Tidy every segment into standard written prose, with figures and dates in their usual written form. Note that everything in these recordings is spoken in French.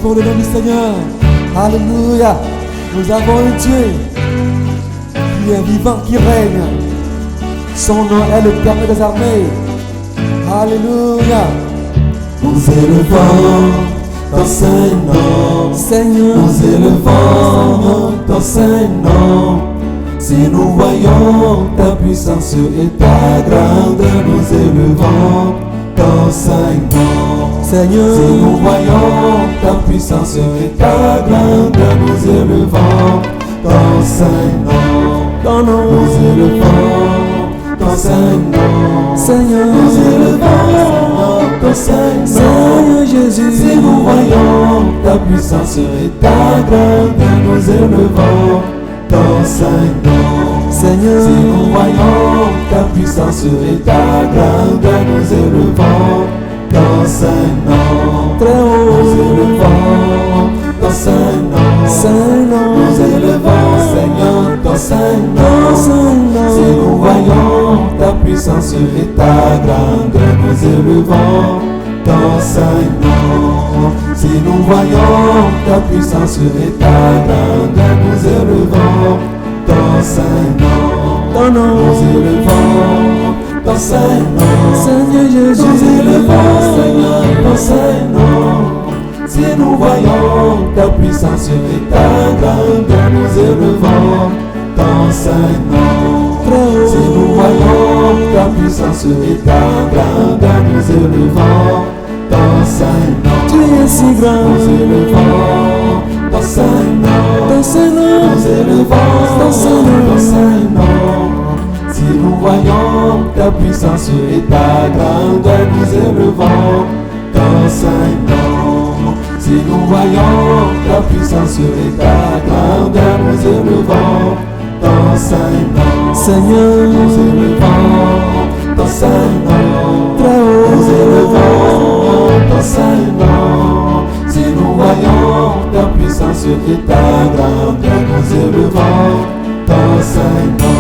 pour le nom du Seigneur. Alléluia. Nous avons un Dieu qui est vivant, qui règne. Son nom est l'Éternel des armées. Alléluia. Nous élevons ton Saint-Nom, Seigneur, nous élevons ton Saint-Nom. Si nous voyons ta puissance et ta grandeur, nous élevons ton Saint-Nom. Seigneur, Si nous voyons ta puissance et ta grandeur, nous élevons ton Saint-Nom. ton nom, Nous élevons ton Saint-Nom. Seigneur, Nous élevons ton Saint-Nom. Seigneur Jésus. Si nous voyons ta puissance et ta grandeur, nous élevons ton Saint-Nom. Seigneur, Si nous voyons ta puissance et ta grandeur, nous élevons ton Saint-Nom. très Nous haut, élevons ton Saint-Nom. Saint-Nom, Nous élevons, Seigneur, ton ton Saint-Nom. Si Saint-Nom, nous voyons ta puissance et ta grandeur, nous élevons ton Saint-Nom. Si nous voyons ta puissance et ta grandeur, nous élevons ton Saint-Nom. ton nom, Nous élevons ton Saint-Nom. Seigneur Jésus. Nous élevons, Seigneur, ton Saint-Nom. Si nous voyons ta puissance et ta grandeur, nous élevons ton Saint-Nom. Très haut, Si nous voyons ta puissance et ta grandeur, nous élevons ton Saint-Nom. tu es si grand, Nous élevons ton Saint-Nom. ton Saint-Nom, Nous élevons ton Saint-Nom. ton Saint-Nom. Si nous voyons ta puissance et ta grandeur, nous élevons ton Saint-Nom. Si nous voyons ta puissance et ta grandeur, nous élevons ton Saint-Nom. Seigneur, Nous élevons ton Saint-Nom. très haut, Nous élevons ton Saint-Nom. Si nous voyons ta puissance et ta grandeur, nous élevons ton Saint-Nom.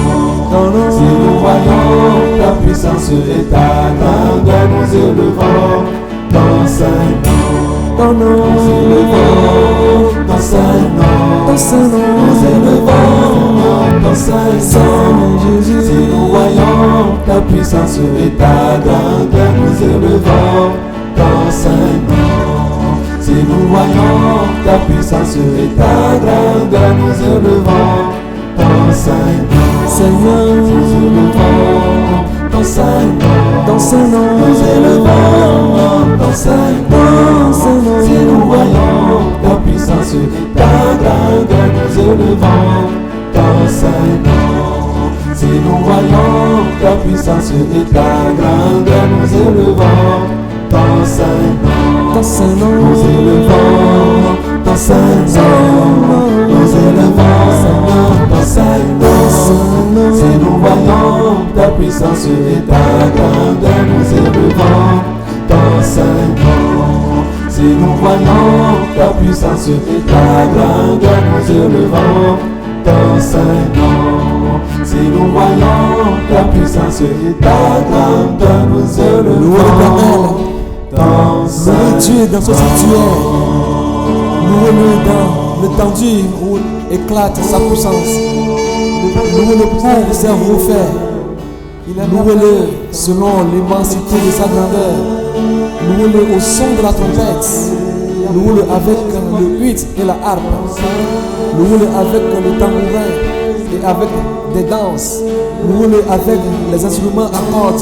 ton nom, Si nous voyons ta puissance et ta grandeur, nous élevons ton Saint-Nom. ton nom, Nous élevons ton Saint-Nom. ton Saint-Nom, Nous élevons ton Saint-Nom. Seigneur Si Jésus. nous voyons ta puissance et ta grandeur, nous élevons ton Saint-Nom. Si nous voyons ta puissance et ta grandeur, nous élevons ton Saint-Nom. Seigneur, Nous élevons ton Saint-Nom. ton Saint-Nom, Nous élevons ton Saint-Nom. ton Saint-Nom, Si nous voyons ta puissance et ta grandeur, nous élevons ton Saint-Nom. Si nous voyons ta puissance et ta grandeur, nous élevons ton Saint-Nom. ton Saint-Nom, Nous élevons ton Saint-Nom. Nous élevons, Seigneur, ton Saint-Nom. Si nous voyons ta puissance et ta grandeur, nous élevons ton Saint-Nom. Si nous voyons ta puissance et ta grandeur, nous élevons ton Saint-Nom. Si nous voyons ta puissance et ta grandeur, nous louez élevons l'Éternel, ton louez Saint-Nom. Dieu dans ce sanctuaire, louez-le dans l'étendue où éclate sa puissance, louez-le pour ses refaits, louez-le selon l'immensité de sa grandeur, louez-le au son de la trompette, louez-le avec le huit et la harpe, louez-le avec le tambourin et avec des danses, louez-le avec les instruments à cordes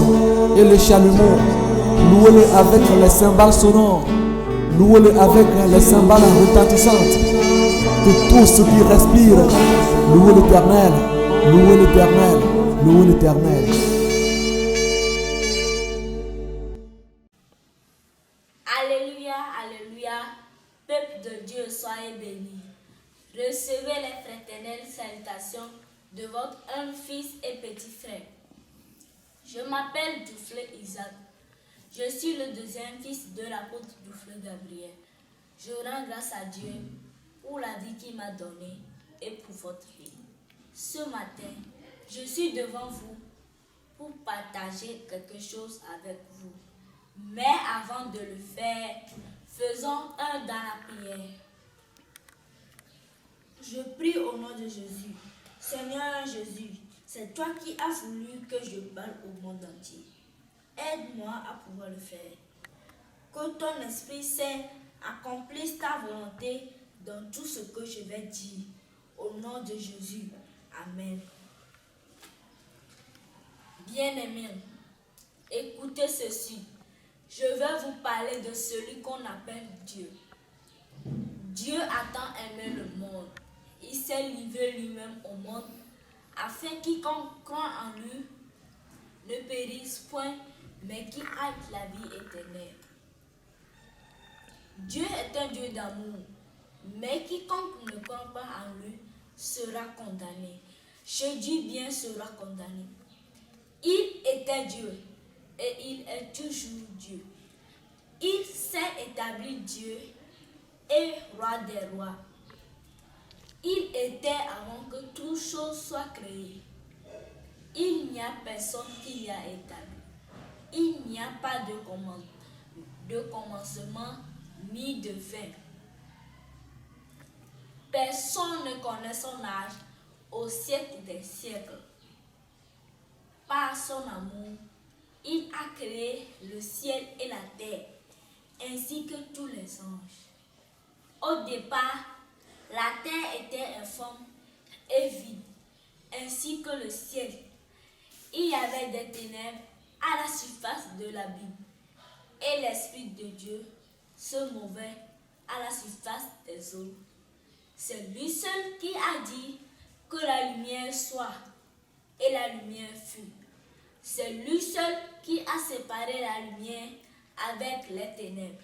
et le chalumeau, louez-le avec les cymbales sonores, louez-le avec les cymbales retentissantes. Que tout ce qui respire, louez l'Éternel, louez l'Éternel, louez l'Éternel. Alléluia, alléluia, peuple de Dieu, soyez bénis. Recevez les fraternelles salutations de votre un fils et petit frère. Je m'appelle Dufle Isaac. Je suis le deuxième fils de l'apôtre Dufle Gabriel. Je rends grâce à Dieu pour la vie qu'il m'a donnée et pour votre vie. Ce matin, je suis devant vous pour partager quelque chose avec vous. Mais avant de le faire, Faisons un dans la prière. Je prie au nom de Jésus. Seigneur Jésus, c'est toi qui as voulu que je parle au monde entier. Aide-moi à pouvoir le faire. Que ton Esprit Saint accomplisse ta volonté dans tout ce que je vais dire. Au nom de Jésus. Amen. Bien-aimés, écoutez ceci. Je vais vous parler de celui qu'on appelle Dieu. Dieu a tant aimé le monde. Il s'est livré lui-même au monde afin quiconque croit en lui ne périsse point, mais qui ait la vie éternelle. Dieu est un Dieu d'amour, mais quiconque ne croit pas en lui sera condamné. Je dis bien sera condamné. Il était Dieu et il est toujours Dieu. Il s'est établi Dieu et roi des rois. Il était avant que toute chose soit créée. Il n'y a personne qui l'y a établi. Il n'y a pas de commencement ni de fin. Personne ne connaît son âge au siècle des siècles. Par son amour, il a créé le ciel et la terre, ainsi que tous les anges. Au départ, la terre était informe et vide, ainsi que le ciel. Il y avait des ténèbres à la surface de l'abîme, et l'Esprit de Dieu se mouvait à la surface des eaux. C'est lui seul qui a dit que la lumière soit, et la lumière fut. C'est lui seul qui a séparé la lumière avec les ténèbres.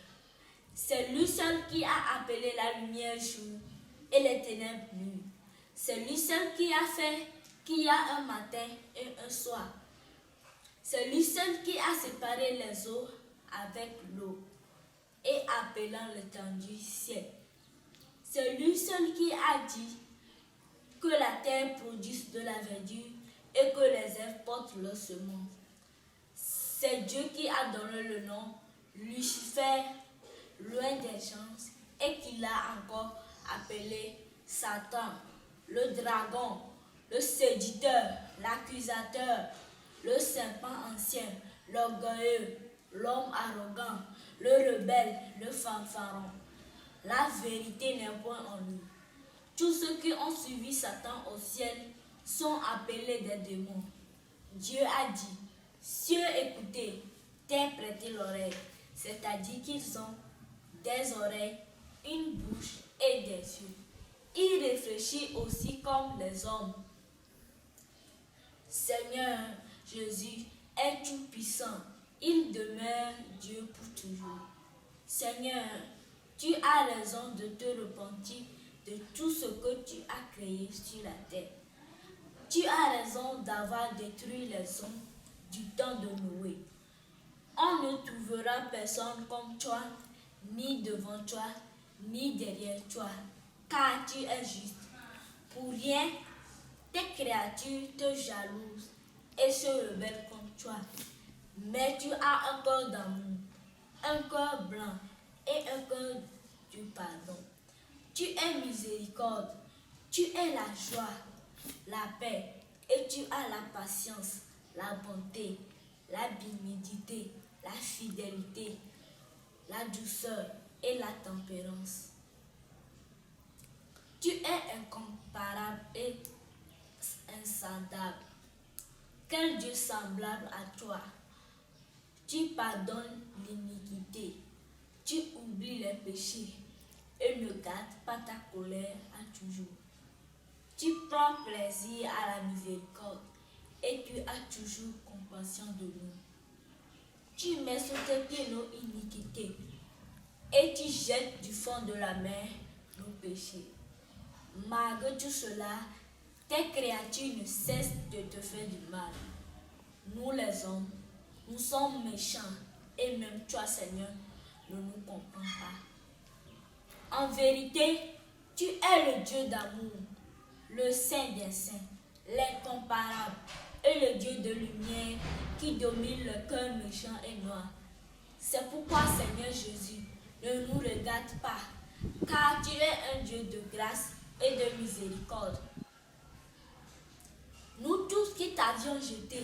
C'est lui seul qui a appelé la lumière jour et les ténèbres nuit. C'est lui seul qui a fait qu'il y a un matin et un soir. C'est lui seul qui a séparé les eaux avec l'eau et appelant l'étendue ciel. C'est lui seul qui a dit que la terre produise de la verdure et que les herbes portent leur semence. C'est Dieu qui a donné le nom Lucifer, loin des gens, et qui l'a encore appelé Satan, le dragon, le séducteur, l'accusateur, le serpent ancien, l'orgueilleux, l'homme arrogant, le rebelle, le fanfaron. La vérité n'est point en lui. Tous ceux qui ont suivi Satan au ciel sont appelés des démons. Dieu a dit, cieux écoutez, terre prêtez l'oreille, c'est-à-dire qu'ils ont des oreilles, une bouche et des yeux. Il réfléchit aussi comme les hommes. Seigneur Jésus est tout-puissant, il demeure Dieu pour toujours. Seigneur, tu as raison de te repentir de tout ce que tu as créé sur la terre. Tu as raison d'avoir détruit les hommes du temps de Noé. On ne trouvera personne comme toi, ni devant toi, ni derrière toi, car tu es juste. Pour rien, tes créatures te jalousent et se rebellent contre toi. Mais tu as un cœur d'amour, un cœur blanc et un cœur du pardon. Tu es miséricorde, tu es la joie, la paix, et tu as la patience, la bonté, la bénédiction, la fidélité, la douceur et la tempérance. Tu es incomparable et insondable. Quel Dieu semblable à toi! Tu pardonnes l'iniquité, tu oublies les péchés et ne gardes pas ta colère à toujours. Tu prends plaisir à la miséricorde et tu as toujours compassion de nous. Tu mets sous tes pieds nos iniquités et tu jettes du fond de la mer nos péchés. Malgré tout cela, tes créatures ne cessent de te faire du mal. Nous les hommes, nous sommes méchants et même toi, Seigneur, ne nous comprends pas. En vérité, tu es le Dieu d'amour, le Saint des Saints, l'incomparable et le Dieu de lumière qui domine le cœur méchant et noir. C'est pourquoi, Seigneur Jésus, ne nous regarde pas, car tu es un Dieu de grâce et de miséricorde. Nous tous qui t'avions jeté,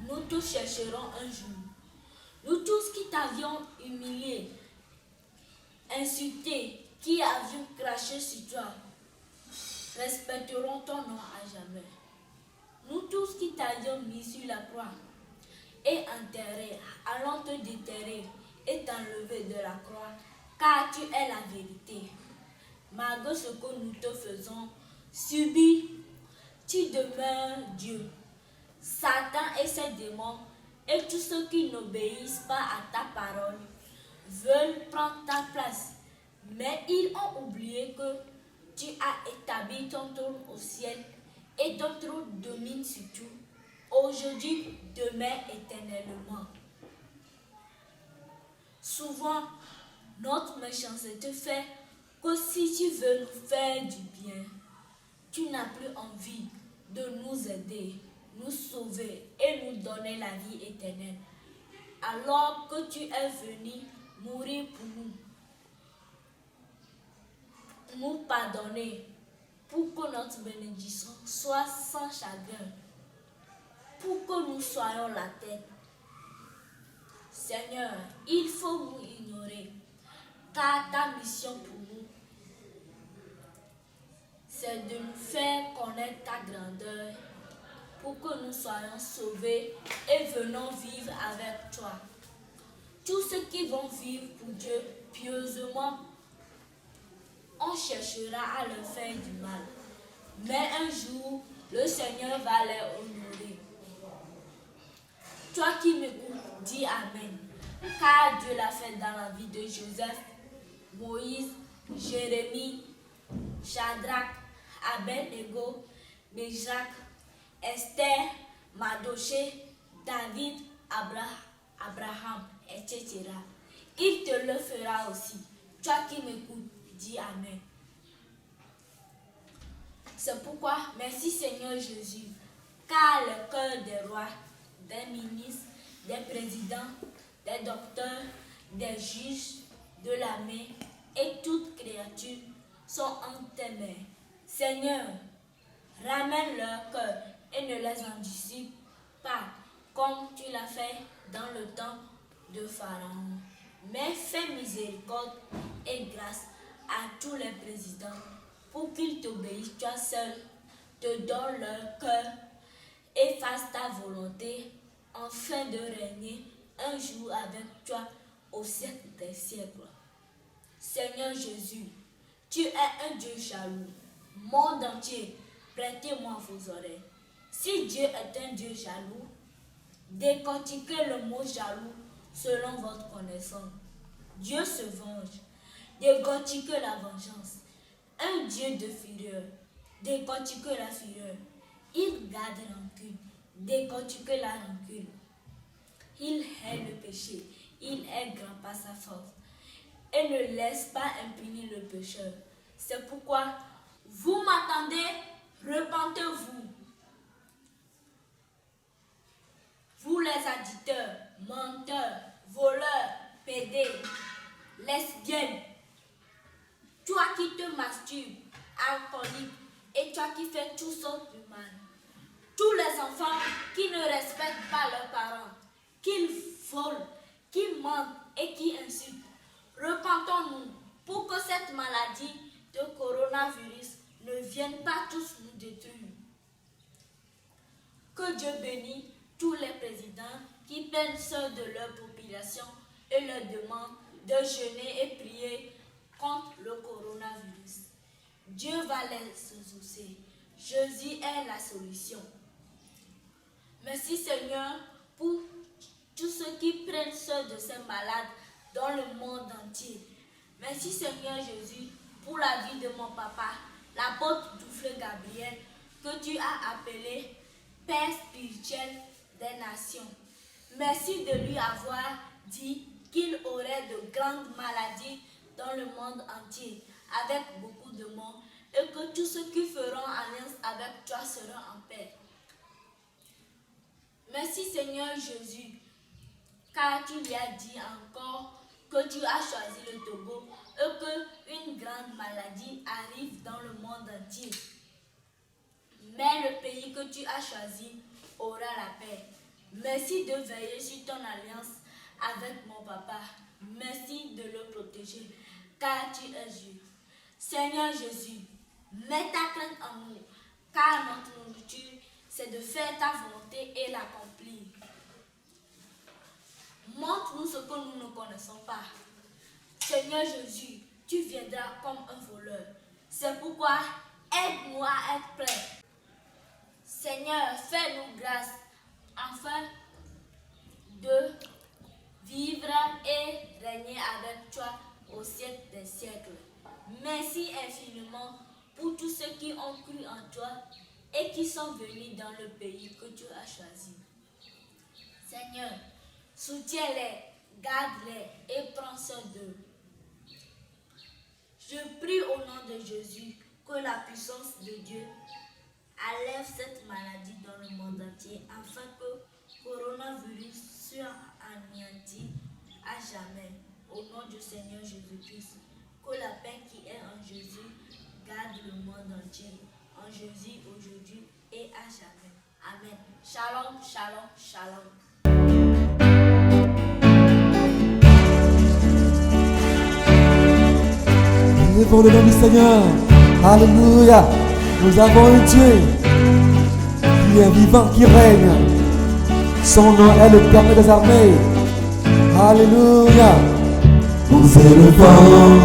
nous tous chercherons un jour. Nous tous qui t'avions humilié, insulté, qui avions craché sur toi, respecterons ton nom à jamais. Nous tous qui t'avions mis sur la croix et enterré, allons te déterrer et t'enlever de la croix, car tu es la vérité. Malgré ce que nous te faisons subir, tu demeures Dieu. Satan et ses démons et tous ceux qui n'obéissent pas à ta parole veulent prendre ta place, mais ils ont oublié que tu as établi ton trône au ciel et ton trône domine sur tout, aujourd'hui, demain, éternellement. Souvent, notre méchanceté fait que si tu veux nous faire du bien, tu n'as plus envie de nous aider, nous sauver et nous donner la vie éternelle, alors que tu es venu mourir pour nous pardonner, pour que notre bénédiction soit sans chagrin, pour que nous soyons la tête. Seigneur, il faut nous ignorer, car ta mission pour nous, c'est de nous faire connaître ta grandeur, pour que nous soyons sauvés et venons vivre avec toi. Tous ceux qui vont vivre pour Dieu pieusement, on cherchera à leur faire du mal. Mais un jour, le Seigneur va les honorer. Toi qui m'écoutes, dis Amen. Car Dieu l'a fait dans la vie de Joseph, Moïse, Jérémie, Shadrach, Abed-Nego, Meshach, Esther, Mardochée, David, Abraham, etc. Il te le fera aussi. Toi qui m'écoutes, dis Amen. C'est pourquoi, merci Seigneur Jésus, car le cœur des rois, des ministres, des présidents, des docteurs, des juges, de l'armée et toute créature sont en tes mains. Seigneur, ramène leur cœur et ne les endurcis pas comme tu l'as fait dans le temps de Pharaon. Mais fais miséricorde et grâce à tous les présidents pour qu'ils t'obéissent toi seul, te donnent leur cœur et fassent ta volonté afin de régner un jour avec toi au siècle des siècles. Seigneur Jésus, tu es un Dieu jaloux. Monde entier, prêtez-moi vos oreilles. Si Dieu est un Dieu jaloux, décortiquez le mot jaloux selon votre connaissance. Dieu se venge. Décortiquez la vengeance. Un Dieu de fureur. Décortiquez la fureur. Il garde rancune. Décortiquez la rancune. Il hait le péché. Il est grand par sa force. Et ne laisse pas impuni le pécheur. C'est pourquoi vous m'attendez, repentez-vous. Vous les addicteurs, menteurs, voleurs, pédés, lesbiennes, toi qui te masturbes, alcoolique, et toi qui fais toutes sortes de mal. Tous les enfants qui ne respectent pas leurs parents, qui volent, qui mentent et qui insultent. Repentons-nous pour que cette maladie de coronavirus ne vienne pas tous nous détruire. Que Dieu bénisse tous les présidents qui prennent soin de leur population et leur demandent de jeûner et prier contre le coronavirus. Dieu va les exaucer. Jésus est la solution. Merci Seigneur pour tous ceux qui prennent soin de ces malades dans le monde entier. Merci Seigneur Jésus pour la vie de mon papa, l'apôtre Dufle Gabriel, que tu as appelé Père spirituel des nations. Merci de lui avoir dit qu'il aurait de grandes maladies dans le monde entier, avec beaucoup de morts, et que tous ceux qui feront alliance avec toi seront en paix. Merci Seigneur Jésus, car tu lui as dit encore que tu as choisi le Togo et qu'une grande maladie arrive dans le monde entier. Mais le pays que tu as choisi aura la paix. Merci de veiller sur ton alliance avec mon papa. Merci de le protéger, car tu es Dieu. Seigneur Jésus, mets ta crainte en nous, car notre nourriture, c'est de faire ta volonté et l'accomplir. Montre-nous ce que nous ne connaissons pas. Seigneur Jésus, tu viendras comme un voleur. C'est pourquoi aide-nous à être prêts. Seigneur, fais-nous grâce afin de vivre et régner avec toi au siècle des siècles. Merci infiniment pour tous ceux qui ont cru en toi et qui sont venus dans le pays que tu as choisi. Seigneur, soutiens-les, garde-les et prends soin d'eux. Je prie au nom de Jésus que la puissance de Dieu enlève cette maladie dans le monde entier afin que le coronavirus soit anéanti à jamais. Au nom du Seigneur Jésus-Christ, que la paix qui est en Jésus garde le monde entier, en Jésus aujourd'hui et à jamais. Amen. Shalom, shalom, shalom. Élevons le nom du Seigneur. Alléluia. Nous avons un Dieu qui est vivant, qui règne. Son nom est l'Éternel des armées. Alléluia. Nous élevons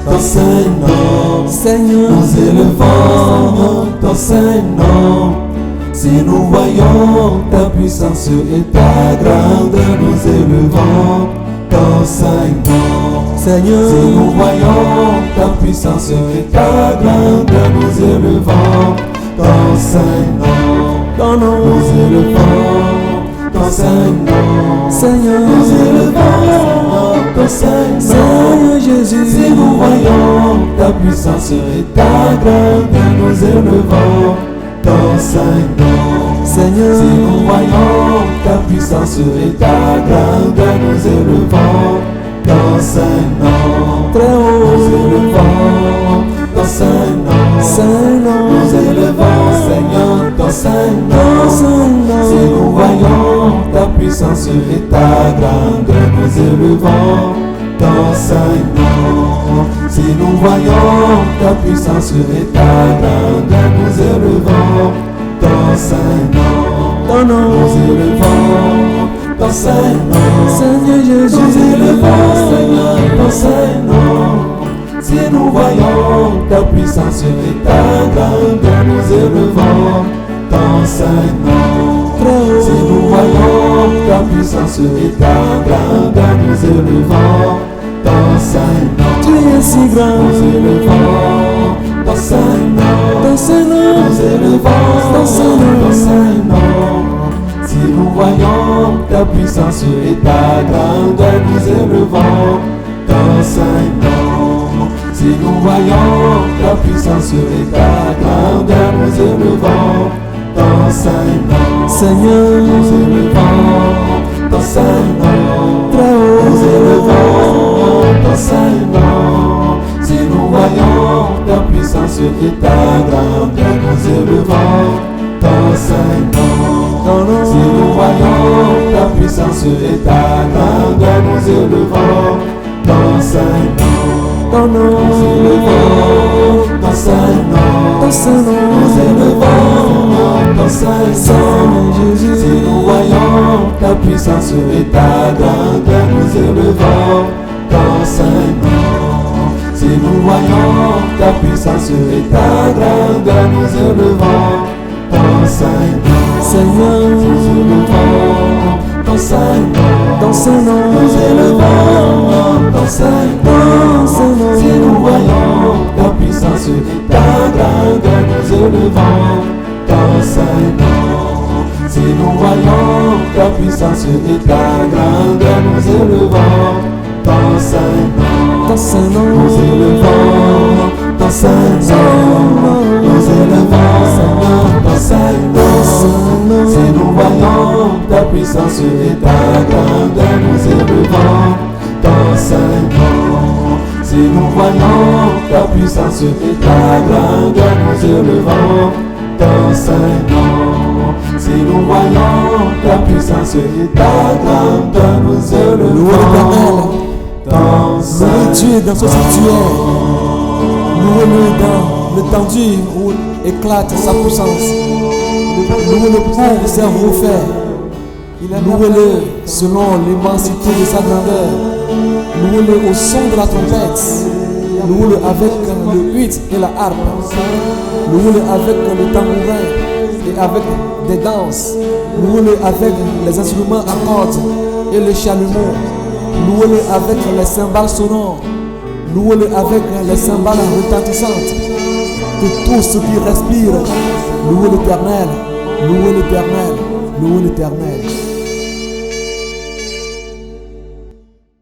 ton Saint-Nom, Seigneur. nous élevons ton Saint-Nom. Si nous voyons ta puissance et ta grandeur, nous élevons ton Saint-Nom. Seigneur. Si nous voyons ta puissance et ta grandeur, nous élevons ton Saint-Nom. Ton nom. Nous élevons ton Saint-Nom. Seigneur. Nous élevons ton Saint-Nom. Seigneur Jésus. Si nous voyons ta puissance et ta grandeur, nous élevons ton Saint-Nom. Seigneur. Si nous voyons ta puissance et ta grandeur, nous élevons ton Saint-Nom. Très haut. Nous élevons ton Saint-Nom. Saint-Nom. Nous élevons, Seigneur, ton Saint-Nom. Si nous voyons ta puissance et ta grandeur, nous élevons ton Saint-Nom. Si nous voyons ta puissance et ta grandeur, nous élevons ton Saint-Nom. Ton nom. Nous élevons ton Saint-Nom. Seigneur Jésus. Nous élevons, Seigneur, ton Saint-Nom. Si nous voyons ta puissance et ta grandeur, nous élevons ton Saint-Nom. Si nous voyons ta puissance et ta grandeur, nous élevons ton Saint-Nom. Tu es si grand. Nous élevons ton Saint-Nom. Ton Saint-Nom. Nous élevons ton Saint-Nom. ton Saint-Nom. Si nous voyons ta puissance et ta grandeur, nous élevons ton Saint-Nom. Si nous voyons ta puissance et ta grandeur, nous élevons ton Saint-Nom. Seigneur. Nous élevons ton Saint-Nom. Très haut. Nous élevons ton Saint-Nom. Si nous voyons ta puissance et ta grandeur, nous élevons ton Saint-Nom. Ton nom. Si nous voyons ta puissance et ta grandeur, nous élevons ton Saint-Nom. Ton nom. Nous élevons ton Saint-Nom. Ton Saint-Nom. Nous élevons ton Saint-Nom. Seigneur Jésus. Si nous voyons ta puissance et ta grandeur, nous élevons ton Saint-Nom. Si nous voyons ta puissance et ta grandeur, nous élevons ton Saint-Nom. Seigneur. Nous élevons ton Saint-Nom. Ton Saint-Nom. Nous élevons ton Saint-Nom. Si nous voyons ta puissance et ta grandeur, nous élevons ton Saint-Nom. Si nous voyons ta puissance et ta grandeur, nous élevons ton Saint-Nom. Ton Saint-Nom. Nous élevons ton Saint-Nom. Nous élevons, Seigneur, ton Saint-Nom. Si nous voyons ta puissance et ta grandeur, nous élevons ton Saint-Nom. ta puissance et ta grandeur, nous élevons ton Saint-Nom. Si nous voyons ta puissance et ta grandeur, nous élevons ton Saint-Nom. Dieu dans ce sanctuaire. Louez-le dans l'étendue où éclate sa puissance. Louez-le pour ses refaits. Louez-le selon l'immensité de sa grandeur. Louez-le au son de la trompette. Louez-le avec le huit et la harpe. Louez-le avec le tambourin et avec des danses. Louez-le avec les instruments à cordes et le chalumeau. Louez-le avec les cymbales sonores. Louez-le avec les cymbales retentissantes. Que tout ce qui respire, louez l'Éternel, louez l'Éternel, louez l'Éternel.